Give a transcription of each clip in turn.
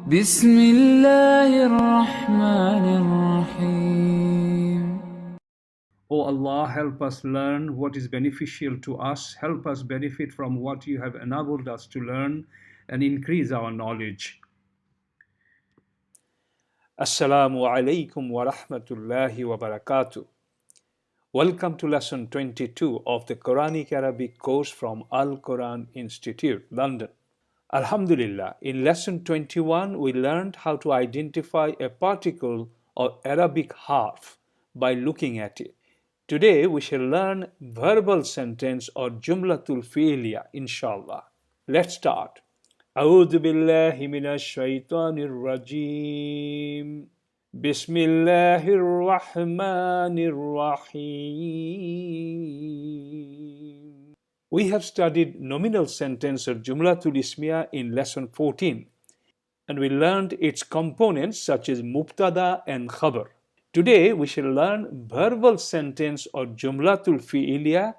بسم الله الرحمن الرحيم. O Allah, help us learn what is beneficial to us. Help us benefit from what you have enabled us to learn and increase our knowledge. Assalamu alaikum wa rahmatullahi wa barakatuh. Welcome to lesson 22 of the Quranic Arabic course from Al-Quran Institute, London. Alhamdulillah, in lesson 21, we learned how to identify a particle or Arabic harf by looking at it. Today, we shall learn verbal sentence or Jumlatul Fi'liyah, inshallah. Let's start. أعوذ بالله من الشيطان الرجيم. بسم الله الرحمن الرحيم. We have studied nominal sentence or Jumlatul Ismiyah in lesson 14, and we learned its components such as Mubtada and Khabar. Today we shall learn verbal sentence or Jumlatul Fi'liyah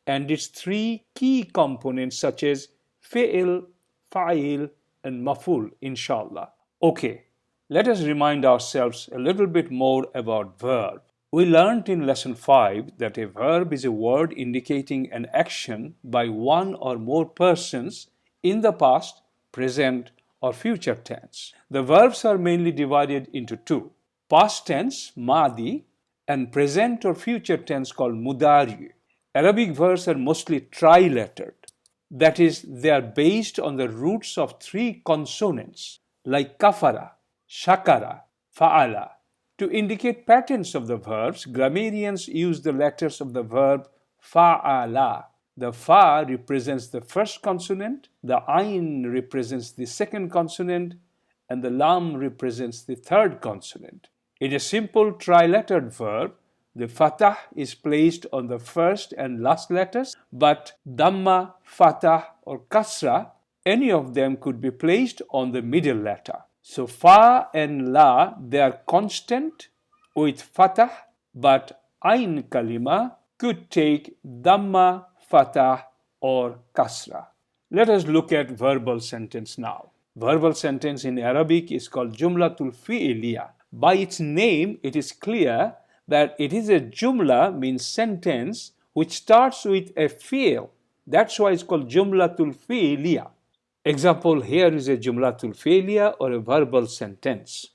and its three key components such as Fi'il, Fa'il, and Mafool, inshallah. Okay, let us remind ourselves a little bit more about verb. We learned in lesson 5 that a verb is a word indicating an action by one or more persons in the past, present, or future tense. The verbs are mainly divided into two: past tense, madi, and present or future tense called mudari. Arabic verbs are mostly tri-lettered. That is, they are based on the roots of three consonants like kafara, shakara, fa'ala. To indicate patterns of the verbs, grammarians use the letters of the verb fa'ala. The fa represents the first consonant, the ain represents the second consonant, and the lam represents the third consonant. In a simple tri-lettered verb, the fatah is placed on the first and last letters, but dhamma, fatah, or kasra, any of them could be placed on the middle letter. So fa and la, they are constant with fatah, but ain kalima could take dhamma, fatah, or kasra. Let us look at verbal sentence now. Verbal sentence in Arabic is called Jumlatul Fi'liyah. By its name, it is clear that it is a jumla, means sentence, which starts with a fi'l. That's why it's called Jumlatul Fi'liyah. Example, here is a Jumlatul Fi'liyah or a verbal sentence.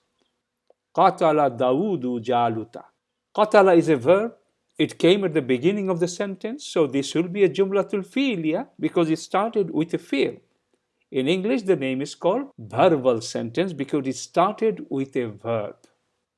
Qatala Dawudu Jaluta. Qatala is a verb. It came at the beginning of the sentence, so this will be a Jumlatul Fi'liyah because it started with a fi'l. In English, the name is called verbal sentence because it started with a verb.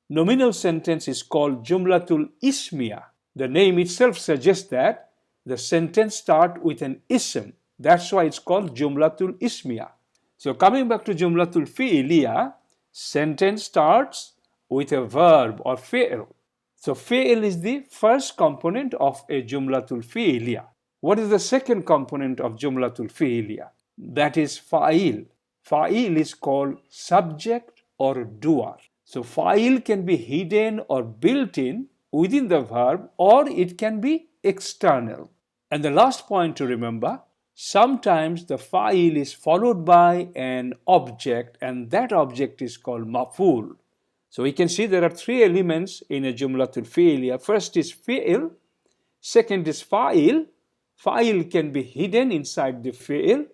Nominal sentence is called Jumlatul Ismiyah. The name itself suggests that the sentence starts with an ism. That's why it's called Jumlatul Ismiyah. So coming back to Jumlatul Fi'liyah, sentence starts with a verb or fi'l. So fi'l is the first component of a Jumlatul Fi'liyah. What is the second component of Jumlatul Fi'liyah? That is fa'il. Fa'il is called subject or doer. So fa'il can be hidden or built in within the verb, or it can be external. And the last point to remember, sometimes the fa'il is followed by an object, and that object is called mafool. So we can see there are three elements in a Jumlatul Fi'liyah. First is fi'il, second is fa'il. Fa'il can be hidden inside the fi'il,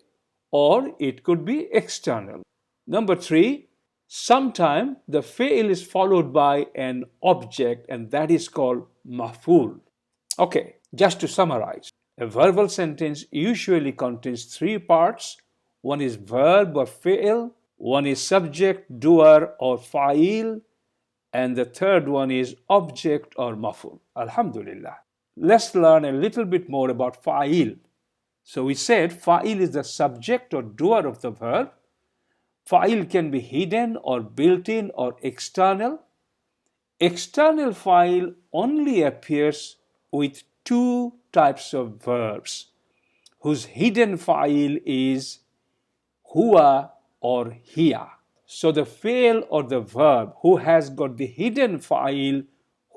or it could be external. Number 3, sometimes the fi'il is followed by an object, and that is called mafool. Okay, just to summarize, a verbal sentence usually contains 3 parts. One is verb or fi'il, one is subject, doer or fa'il, and the third one is object or mafool. Alhamdulillah. Let's learn a little bit more about fa'il. So we said fa'il is the subject or doer of the verb. Fa'il can be hidden or built in or external. External fa'il only appears with 2 types of verbs whose hidden fa'il is huwa or hiya. So the fi'il or the verb who has got the hidden fa'il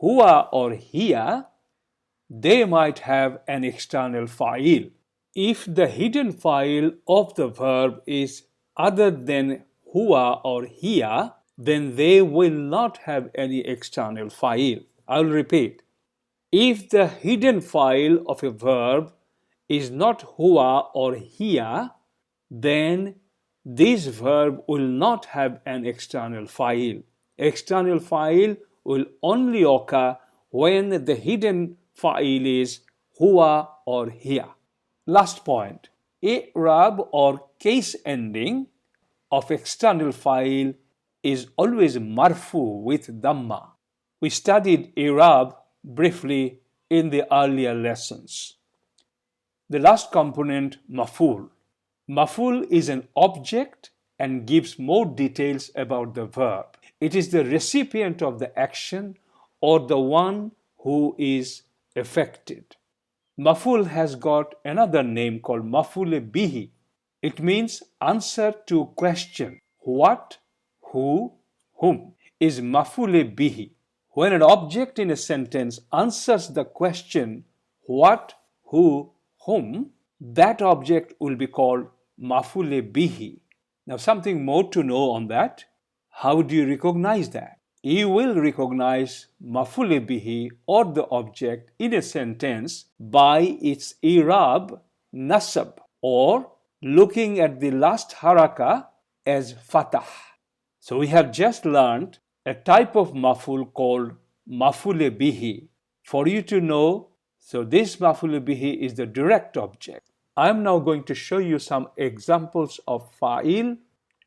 huwa or hiya, they might have an external fa'il. If the hidden fa'il of the verb is other than huwa or hiya, then they will not have any external fa'il. I'll repeat. If the hidden fa'il of a verb is not huwa or hiya, then this verb will not have an external fa'il. External fa'il will only occur when the hidden fa'il is huwa or hiya. Last point. I'rab or case ending of external fa'il is always marfu with dhamma. We studied i'rab briefly in the earlier lessons. The last component, mafool. Mafool is an object and gives more details about the verb. It is the recipient of the action or the one who is affected. Mafool has got another name called mafool bihi. It means answer to question. What, who, whom is mafool bihi. When an object in a sentence answers the question what, who, whom, that object will be called mafool bihi. Now something more to know on that. How do you recognize that? You will recognize mafool bihi or the object in a sentence by its i'rab nasab or looking at the last haraka as fatah. So we have just learned a type of mafool called mafool bihi. For you to know, so this mafool bihi is the direct object. I'm now going to show you some examples of fa'il,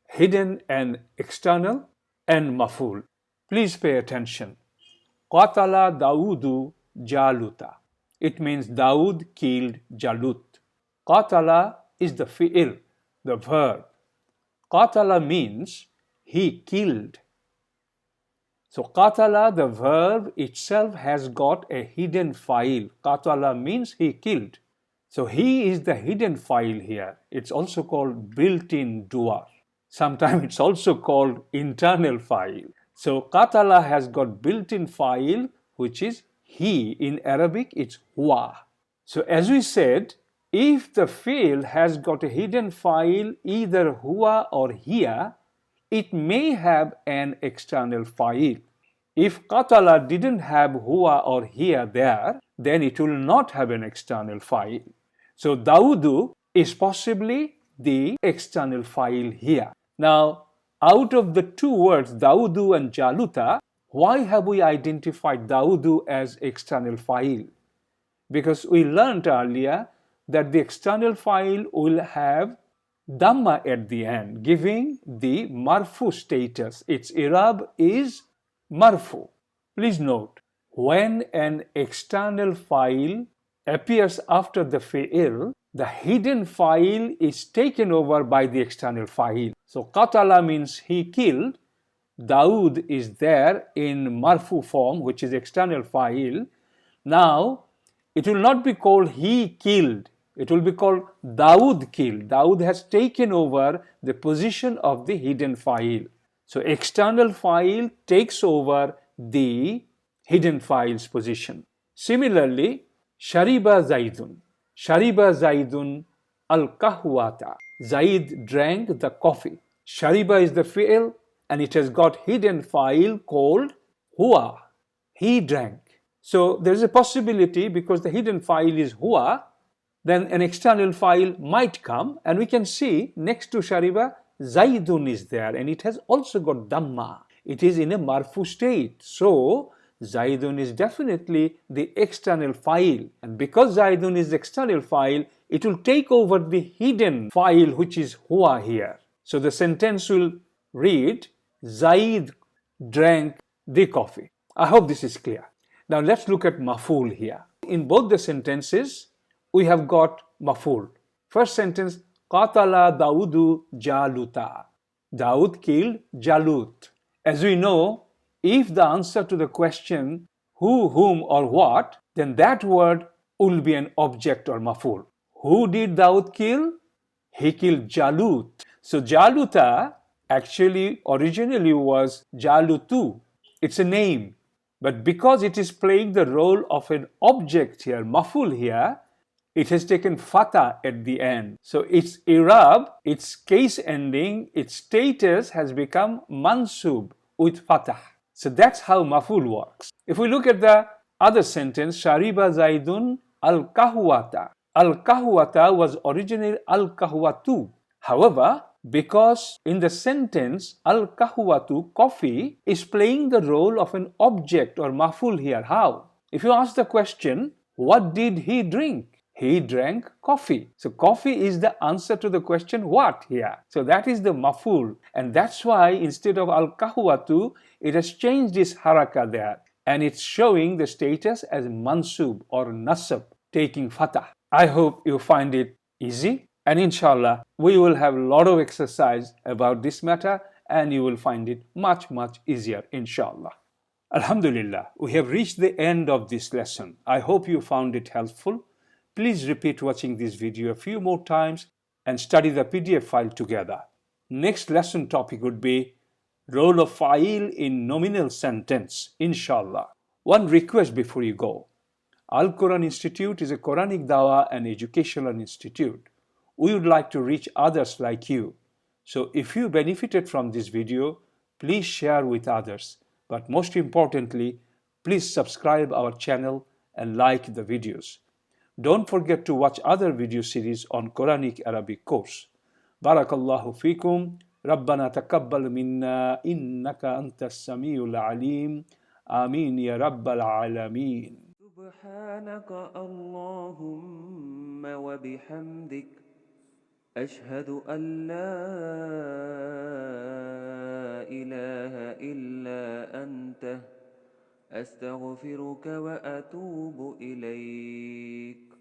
hidden and external, and mafool. Please pay attention. Qatala Daudu Jaluta. It means Daud killed Jalut. Qatala is the fi'il, the verb. Qatala means he killed. So qatala, the verb itself, has got a hidden fa'il. Qatala means he killed. So he is the hidden fa'il here. It's also called built-in doer. Sometimes it's also called internal fa'il. So qatala has got built-in fa'il, which is he. In Arabic, it's huwa. So as we said, if the fi'il has got a hidden fa'il, either huwa or hiya, it may have an external fa'il. If qatala didn't have huwa or hiya there, then it will not have an external fa'il. So Daudu is possibly the external fa'il here. Now, out of the two words Daudu and Jaluta, why have we identified Daudu as external fa'il? Because we learned earlier that the external fa'il will have dhamma at the end, giving the marfu status. Its i'rab is marfu. Please note, when an external fa'il appears after the fi'il, the hidden fa'il is taken over by the external fa'il. So qatala means he killed. Daud is there in marfu form, which is external fa'il. Now, it will not be called he killed. It will be called Daud killed. Daud has taken over the position of the hidden fa'il. So external fa'il takes over the hidden fa'il's position. Similarly, Shariba Zaidun. Shariba Zaidun al-kahwata. Zaid drank the coffee. Shariba is the fi'il and it has got hidden fa'il called huwa. He drank. So there is a possibility, because the hidden fa'il is huwa, then an external fa'il might come, and we can see next to Shariba, Zaidun is there, and it has also got dhamma. It is in a marfu state. So Zaidun is definitely the external fa'il, and because Zaidun is the external fa'il, it will take over the hidden fa'il, which is huwa here. So the sentence will read, Zaid drank the coffee. I hope this is clear. Now let's look at mafool here. In both the sentences, we have got mafool. First sentence, Qatala Daudu Jaluta. Daud killed Jalut. As we know, if the answer to the question who, whom, or what, then that word will be an object or mafool. Who did Daud kill? He killed Jalut. So Jaluta actually originally was Jalutu. It's a name. But because it is playing the role of an object here, mafool here, it has taken fatha at the end. So its i'rab, its case ending, its status has become mansub with fatah. So that's how maful works. If we look at the other sentence, Shariba Zaidun al-kahwata. Al-kahwata was originally al-kahwatu. However, because in the sentence al-kahwatu, coffee, is playing the role of an object or maful here. How? If you ask the question, what did he drink? He drank coffee. So coffee is the answer to the question what here. So that is the maful. And that's why instead of al-kahwatu, it has changed its haraka there. And it's showing the status as mansub or nasab, taking fatah. I hope you find it easy. And inshallah, we will have a lot of exercise about this matter and you will find it much, much easier, inshallah. Alhamdulillah, we have reached the end of this lesson. I hope you found it helpful. Please repeat watching this video a few more times and study the PDF file together. Next lesson topic would be role of fa'il in nominal sentence, inshallah. One request before you go. Al-Quran Institute is a Quranic Da'wah and educational institute. We would like to reach others like you. So if you benefited from this video, please share with others. But most importantly, please subscribe our channel and like the videos. Don't forget to watch other video series on Quranic Arabic course. Barakallahu fikum. ربنا تقبل منا إنك أنت السميع العليم آمين يا رب العالمين. سبحانك اللهم وبحمدك أشهد أن لا إله إلا أنت أستغفرك وأتوب إليك.